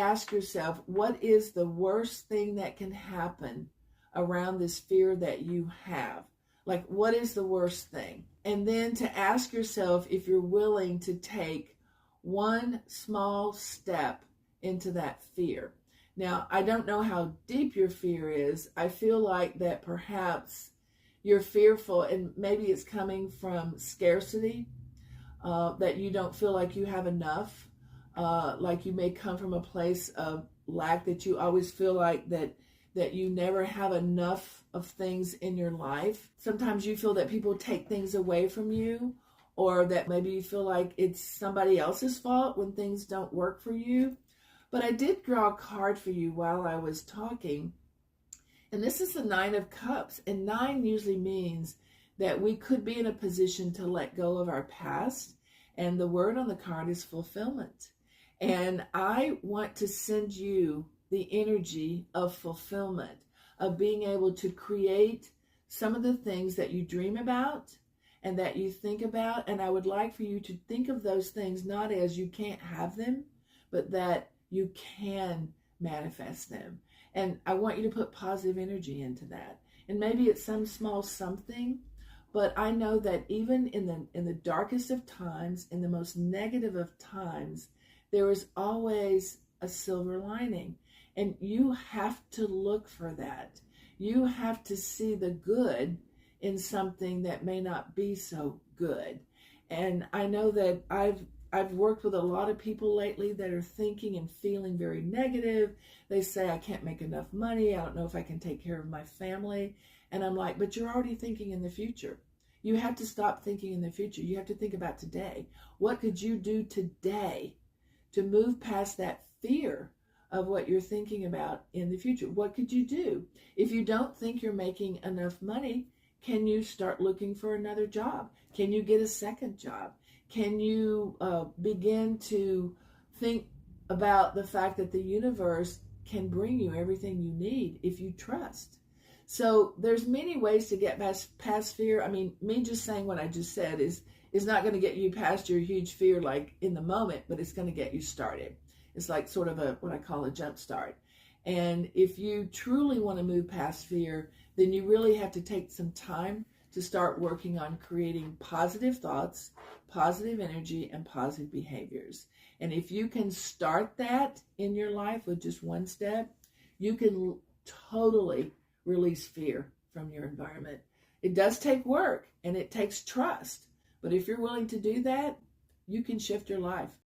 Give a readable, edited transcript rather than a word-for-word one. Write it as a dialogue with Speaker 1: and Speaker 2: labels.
Speaker 1: ask yourself, what is the worst thing that can happen around this fear that you have? Like, what is the worst thing? And then to ask yourself if you're willing to take one small step into that fear. Now, I don't know how deep your fear is. I feel like that perhaps you're fearful, and maybe it's coming from scarcity, that you don't feel like you have enough, like you may come from a place of lack, that you always feel like that you never have enough of things in your life. Sometimes you feel that people take things away from you, or that maybe you feel like it's somebody else's fault when things don't work for you. But I did draw a card for you while I was talking, and this is the Nine of Cups. And 9 usually means that we could be in a position to let go of our past. And the word on the card is fulfillment. And I want to send you the energy of fulfillment, of being able to create some of the things that you dream about and that you think about. And I would like for you to think of those things not as you can't have them, but that you can manifest them. And I want you to put positive energy into that. And maybe it's some small something, but I know that even in the darkest of times, in the most negative of times, there is always a silver lining. And you have to look for that. You have to see the good in something that may not be so good. And I know that I've worked with a lot of people lately that are thinking and feeling very negative. They say, I can't make enough money. I don't know if I can take care of my family. And I'm like, but you're already thinking in the future. You have to stop thinking in the future. You have to think about today. What could you do today to move past that fear of what you're thinking about in the future? What could you do? If you don't think you're making enough money, can you start looking for another job? Can you get a second job? Can you begin to think about the fact that the universe can bring you everything you need if you trust? So there's many ways to get past fear. I mean, me just saying what I just said is not going to get you past your huge fear like in the moment, but it's going to get you started. It's like sort of what I call a jump start. And if you truly want to move past fear, then you really have to take some time to start working on creating positive thoughts, positive energy, and positive behaviors. And if you can start that in your life with just one step, you can totally release fear from your environment. It does take work and it takes trust, but if you're willing to do that, you can shift your life.